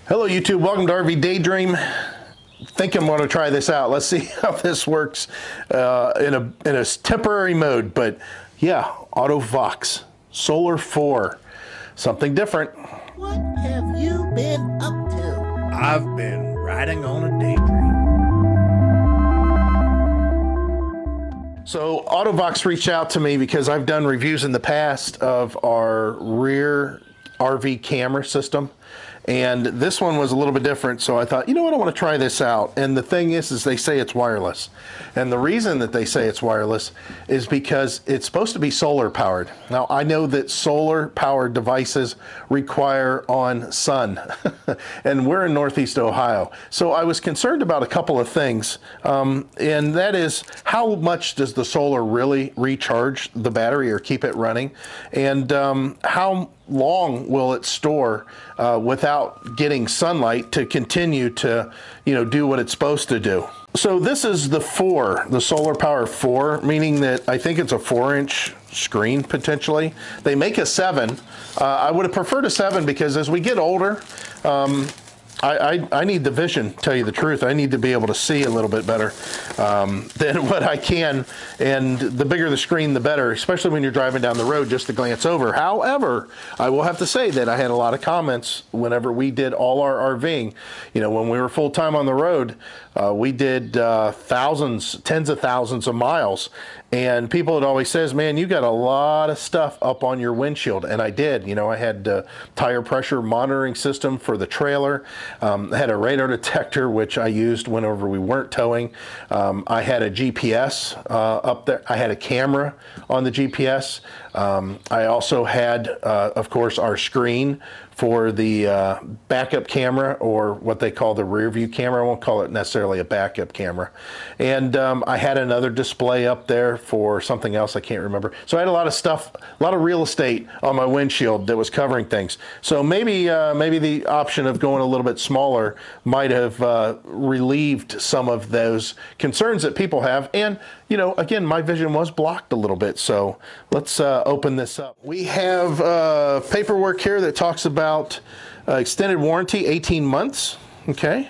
Hello YouTube, welcome to RV Daydream. Think I'm going to try this out. Let's see how this works in a temporary mode. But yeah, Auto VOX, Solar 4, something different. What have you been up to? I've been riding on a daydream. So Auto VOX reached out to me because I've done reviews in the past of our rear RV camera system. And this one was a little bit different, so I thought, you know what, I want to try this out. And the thing is they say it's wireless. And the reason that they say it's wireless is because it's supposed to be solar powered. Now, I know that solar powered devices require on sun, and we're in Northeast Ohio. So I was concerned about a couple of things, and that is, how much does the solar really recharge the battery or keep it running? And how long will it store without getting sunlight to continue to, do what it's supposed to do? So this is the 4, the Solar Power 4, meaning that I think it's a 4-inch screen potentially. They make a 7. I would have preferred a 7 because as we get older, I need the vision, tell you the truth. I need to be able to see a little bit better than what I can. And the bigger the screen, the better, especially when you're driving down the road just to glance over. However, I will have to say that I had a lot of comments whenever we did all our RVing. When we were full-time on the road, we did thousands, tens of thousands of miles. And people had always says, man, you got a lot of stuff up on your windshield. And I did. I had a tire pressure monitoring system for the trailer. I had a radar detector, which I used whenever we weren't towing. I had a GPS up there. I had a camera on the GPS. I also had, of course, our screen for the backup camera, or what they call the rear view camera. I won't call it necessarily a backup camera. And I had another display up there for something else I can't remember. So I had a lot of stuff, a lot of real estate on my windshield that was covering things. So maybe the option of going a little bit smaller might have relieved some of those concerns that people have. And again, my vision was blocked a little bit. So let's open this up. We have paperwork here that talks about extended warranty, 18 months. Okay.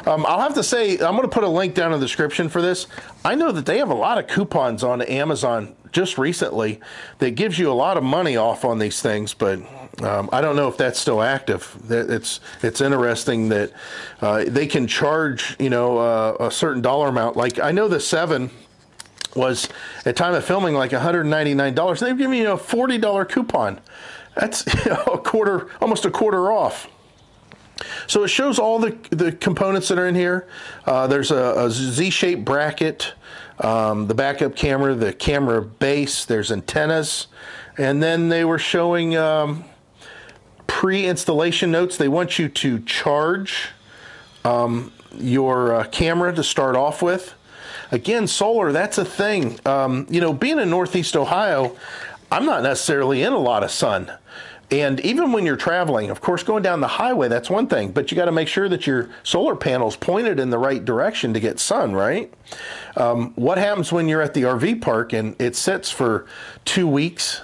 I'll have to say, I'm going to put a link down in the description for this. I know that they have a lot of coupons on Amazon just recently that gives you a lot of money off on these things, but I don't know if that's still active. It's interesting that they can charge, a certain dollar amount. Like, I know the 7 was, at time of filming, like $199. They've given you a $40 coupon. That's almost a quarter off. So it shows all the components that are in here. There's a Z-shaped bracket, the backup camera, the camera base, there's antennas, and then they were showing pre-installation notes. They want you to charge your camera to start off with. Again, solar, that's a thing. Being in Northeast Ohio, I'm not necessarily in a lot of sun. And even when you're traveling, of course, going down the highway, that's one thing, but you got to make sure that your solar panel's pointed in the right direction to get sun, right? What happens when you're at the RV park and it sits for 2 weeks,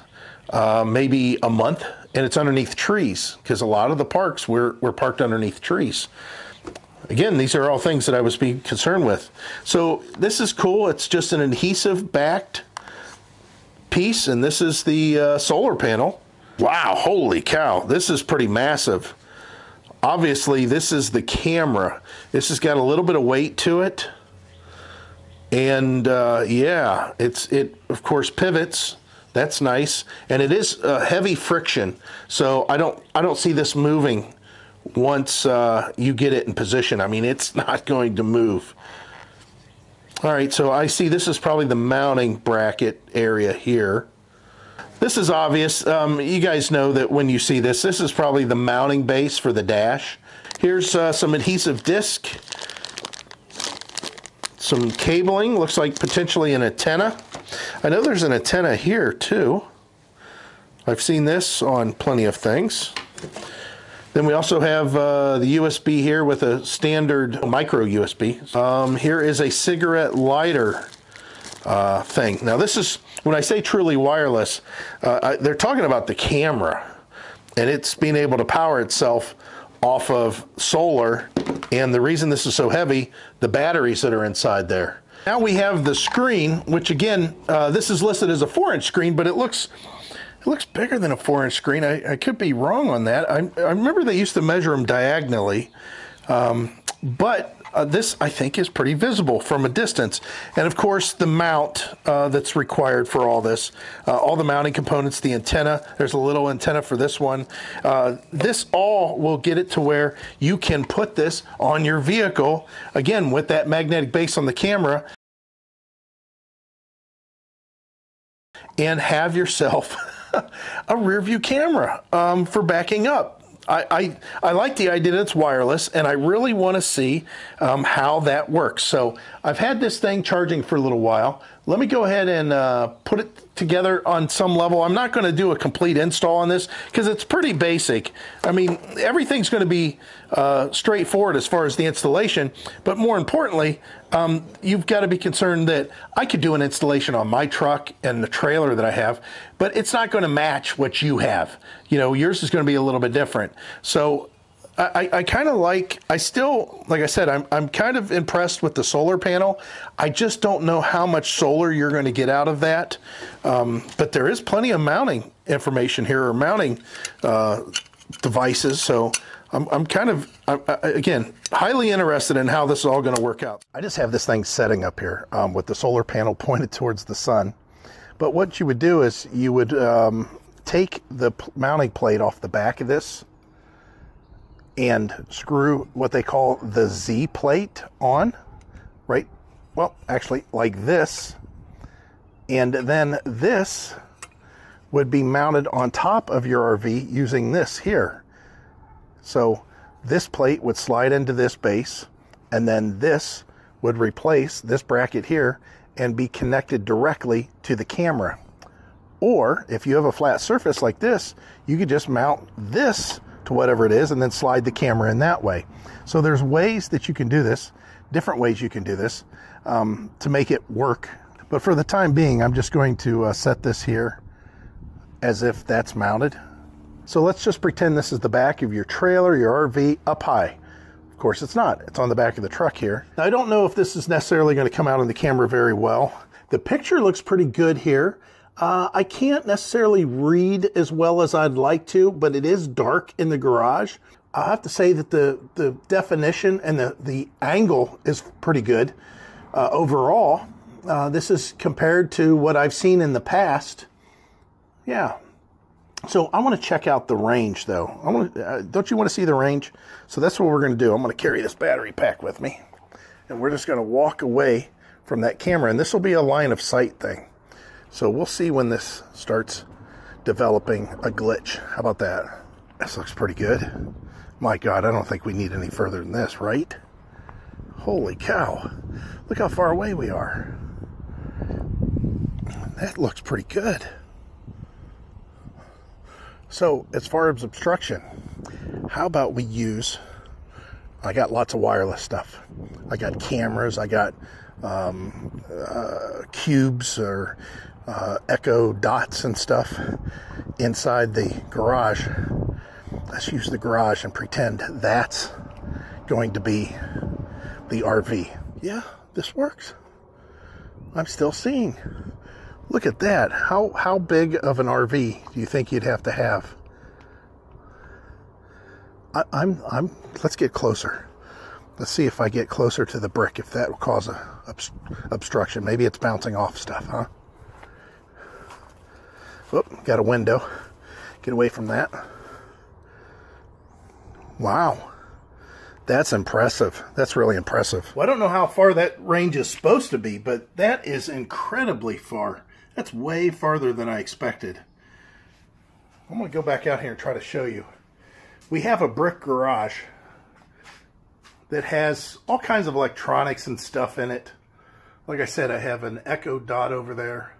maybe a month, and it's underneath trees? Because a lot of the parks, we're parked underneath trees. Again, these are all things that I was being concerned with. So this is cool. It's just an adhesive backed piece, and this is the solar panel. Wow, holy cow, this is pretty massive. Obviously, this is the camera. This has got a little bit of weight to it. And yeah, it of course pivots. That's nice. And it is heavy friction. So I don't see this moving once you get it in position. I mean, it's not going to move. All right, so I see this is probably the mounting bracket area here. This is obvious. You guys know that when you see this is probably the mounting base for the dash. Here's some adhesive disc, some cabling, looks like potentially an antenna. I know there's an antenna here too. I've seen this on plenty of things. Then we also have the USB here with a standard micro USB. Here is a cigarette lighter thing. Now this is, when I say truly wireless, they're talking about the camera and it's being able to power itself off of solar, and the reason this is so heavy, the batteries that are inside there. Now we have the screen, which again, this is listed as a 4-inch screen, but it looks bigger than a 4-inch screen. I could be wrong on that. I remember they used to measure them diagonally, but this, I think, is pretty visible from a distance. And of course, the mount that's required for all this, all the mounting components, the antenna, there's a little antenna for this one. This all will get it to where you can put this on your vehicle, again, with that magnetic base on the camera, and have yourself a rear view camera for backing up. I like the idea that it's wireless, and I really want to see how that works. So I've had this thing charging for a little while. Let me go ahead and put it together on some level. I'm not going to do a complete install on this because it's pretty basic. I mean, everything's going to be straightforward as far as the installation, but more importantly, you've got to be concerned that I could do an installation on my truck and the trailer that I have, but it's not going to match what you have. You know, yours is going to be a little bit different. So I kind of like I said, I'm kind of impressed with the solar panel. I just don't know how much solar you're going to get out of that. But there is plenty of mounting information here, or mounting devices. So I'm kind of, again, highly interested in how this is all going to work out. I just have this thing setting up here with the solar panel pointed towards the sun. But what you would do is you would take the mounting plate off the back of this and screw what they call the Z plate on, right? Well, actually like this. And then this would be mounted on top of your RV using this here. So this plate would slide into this base, and then this would replace this bracket here and be connected directly to the camera. Or if you have a flat surface like this, you could just mount this to whatever it is and then slide the camera in that way. So there's ways that you can do this, different ways you can do this to make it work. But for the time being, I'm just going to set this here as if that's mounted. So let's just pretend this is the back of your trailer, your RV, up high. Of course it's not. It's on the back of the truck here. Now, I don't know if this is necessarily going to come out on the camera very well. The picture looks pretty good here. I can't necessarily read as well as I'd like to, but it is dark in the garage. I have to say that the definition and the angle is pretty good. Overall, this is compared to what I've seen in the past. Yeah. So I want to check out the range, though. Don't you want to see the range? So that's what we're going to do. I'm going to carry this battery pack with me, and we're just going to walk away from that camera, and this will be a line of sight thing. So we'll see when this starts developing a glitch. How about that? This looks pretty good. My God, I don't think we need any further than this, right? Holy cow. Look how far away we are. That looks pretty good. So as far as obstruction, how about we use, I got lots of wireless stuff. I got cameras, I got cubes or echo dots and stuff inside the garage. Let's use the garage and pretend that's going to be the RV. Yeah, this works. I'm still seeing. Look at that. How big of an RV do you think you'd have to have? Let's get closer. Let's see if I get closer to the brick, if that will cause a obstruction. Maybe it's bouncing off stuff, huh? Whoop, got a window. Get away from that. Wow. That's impressive. That's really impressive. Well, I don't know how far that range is supposed to be, but that is incredibly far. That's way farther than I expected. I'm going to go back out here and try to show you. We have a brick garage that has all kinds of electronics and stuff in it. Like I said, I have an echo dot over there.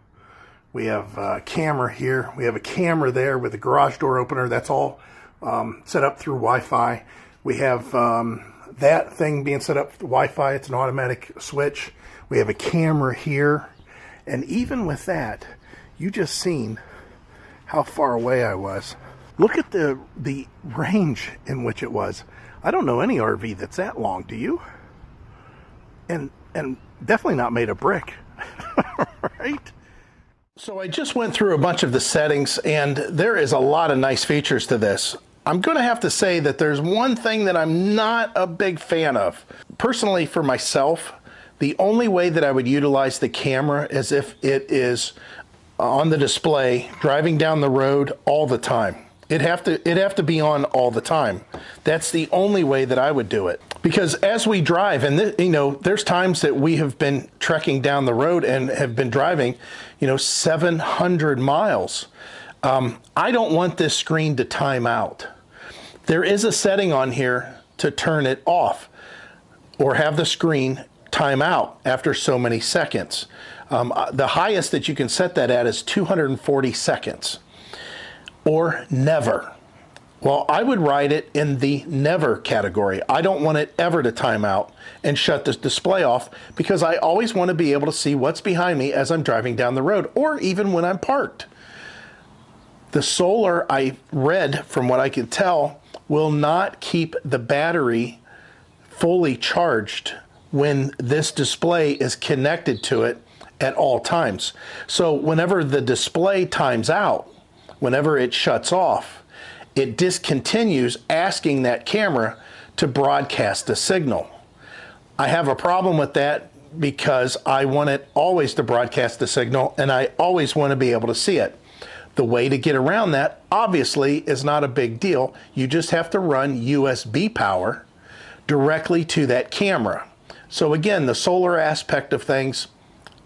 We have a camera here. We have a camera there with a garage door opener. That's all set up through Wi-Fi. We have that thing being set up for Wi-Fi. It's an automatic switch. We have a camera here. And even with that, you just seen how far away I was. Look at the range in which it was. I don't know any RV that's that long, do you? And definitely not made of brick, right? So I just went through a bunch of the settings, and there is a lot of nice features to this. I'm going to have to say that there's one thing that I'm not a big fan of. Personally, for myself, the only way that I would utilize the camera is if it is on the display, driving down the road all the time. It'd have to be on all the time. That's the only way that I would do it. Because as we drive, and you know, there's times that we have been trekking down the road and have been driving, you know, 700 miles. I don't want this screen to time out. There is a setting on here to turn it off or have the screen time out after so many seconds. The highest that you can set that at is 240 seconds. Or never. Well, I would write it in the never category. I don't want it ever to time out and shut this display off, because I always want to be able to see what's behind me as I'm driving down the road, or even when I'm parked. The solar, I read from what I could tell, will not keep the battery fully charged when this display is connected to it at all times. So whenever the display times out, whenever it shuts off, it discontinues asking that camera to broadcast a signal. I have a problem with that because I want it always to broadcast the signal, and I always want to be able to see it. The way to get around that, obviously, is not a big deal. You just have to run USB power directly to that camera. So again, the solar aspect of things,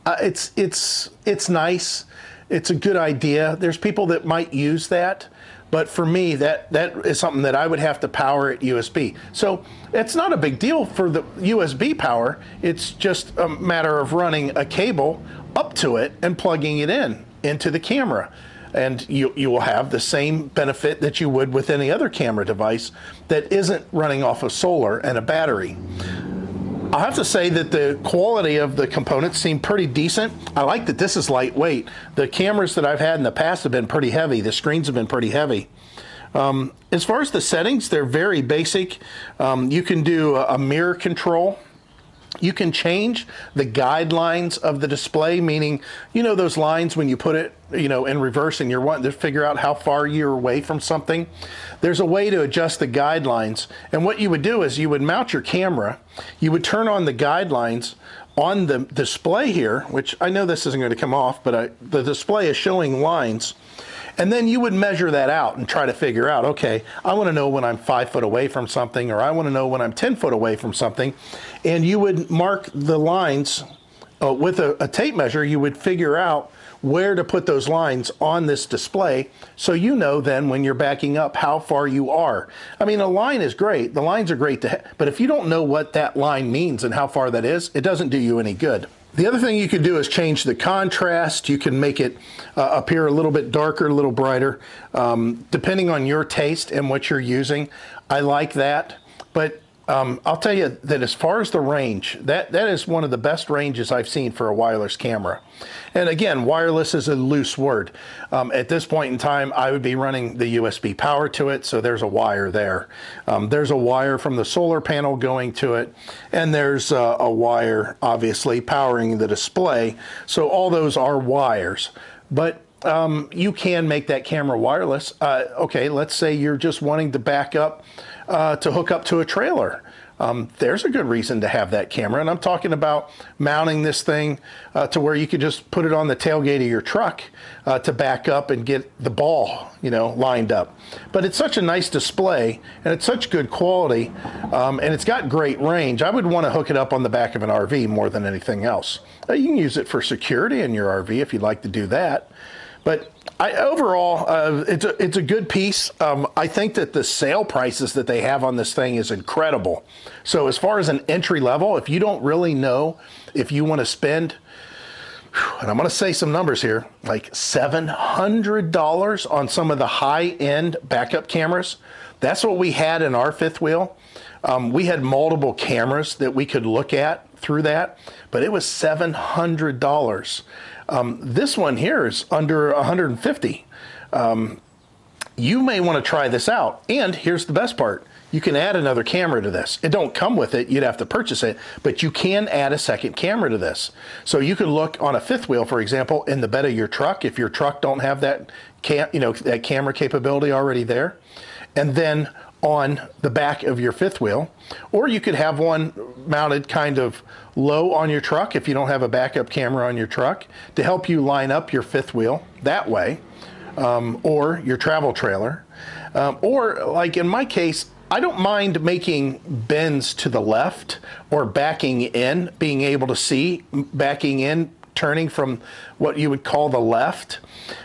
it's nice. It's a good idea. There's people that might use that, but for me, that is something that I would have to power at USB. So it's not a big deal for the USB power. It's just a matter of running a cable up to it and plugging it into the camera. And you will have the same benefit that you would with any other camera device that isn't running off of solar and a battery. I'll have to say that the quality of the components seem pretty decent. I like that this is lightweight. The cameras that I've had in the past have been pretty heavy. The screens have been pretty heavy. As far as the settings, they're very basic. You can do a mirror control. You can change the guidelines of the display, meaning, you know, those lines when you put it, you know, in reverse and you're wanting to figure out how far you're away from something. There's a way to adjust the guidelines. And what you would do is you would mount your camera, you would turn on the guidelines on the display here, which I know this isn't going to come off, but the display is showing lines. And then you would measure that out and try to figure out, okay, I want to know when I'm 5 foot away from something, or I want to know when I'm 10 foot away from something. And you would mark the lines with a tape measure. You would figure out where to put those lines on this display, so you know then when you're backing up how far you are. I mean, a line is great. The lines are great, but if you don't know what that line means and how far that is, it doesn't do you any good. The other thing you can do is change the contrast. You can make it appear a little bit darker, a little brighter, depending on your taste and what you're using. I like that. But I'll tell you that as far as the range, that is one of the best ranges I've seen for a wireless camera. And again, wireless is a loose word. At this point in time, I would be running the USB power to it, so there's a wire there. There's a wire from the solar panel going to it, and there's a wire, obviously, powering the display. So all those are wires. But you can make that camera wireless. Okay, let's say you're just wanting to back up to hook up to a trailer. There's a good reason to have that camera, and I'm talking about mounting this thing to where you could just put it on the tailgate of your truck to back up and get the ball, you know, lined up. But it's such a nice display, and it's such good quality, and it's got great range. I would want to hook it up on the back of an RV more than anything else. You can use it for security in your RV if you'd like to do that. But overall, it's a good piece. I think that the sale prices that they have on this thing is incredible. So as far as an entry level, if you don't really know if you want to spend, and I'm going to say some numbers here, like $700 on some of the high-end backup cameras, that's what we had in our fifth wheel. We had multiple cameras that we could look at through that, but it was $700. This one here is under $150. you may want to try this out. And here's the best part. You can add another camera to this. It don't come with it, you'd have to purchase it, but you can add a second camera to this. So you could look on a fifth wheel, for example, in the bed of your truck, if your truck don't have that that camera capability already there, and then on the back of your fifth wheel, or you could have one mounted kind of low on your truck if you don't have a backup camera on your truck to help you line up your fifth wheel that way, or your travel trailer, or like in my case, I don't mind making bends to the left or backing in, being able to see backing in, turning from what you would call the left.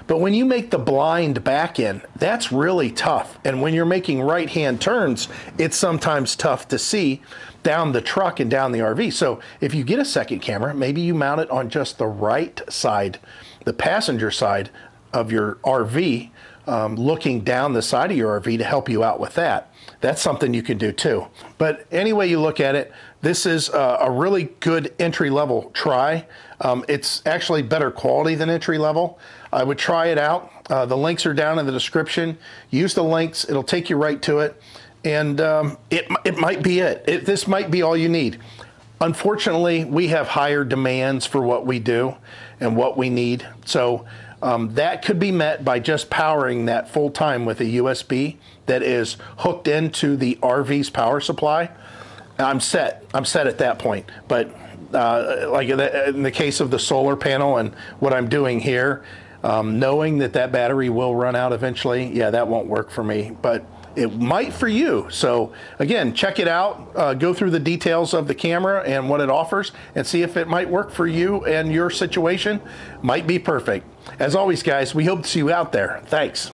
But when you make the blind back in, that's really tough. And when you're making right-hand turns, it's sometimes tough to see down the truck and down the RV. So if you get a second camera, maybe you mount it on just the right side, the passenger side of your RV, looking down the side of your RV to help you out with that. That's something you can do too. But any way you look at it, this is a really good entry-level try. It's actually better quality than entry-level. I would try it out. The links are down in the description. Use the links. It'll take you right to it. And it might be it. This might be all you need. Unfortunately, we have higher demands for what we do and what we need. So that could be met by just powering that full time with a USB that is hooked into the RV's power supply. I'm set at that point. But like in the case of the solar panel and what I'm doing here, knowing that that battery will run out eventually, yeah, that won't work for me, but it might for you. So again, check it out, go through the details of the camera and what it offers and see if it might work for you and your situation. Might be perfect. As always, guys, we hope to see you out there. Thanks.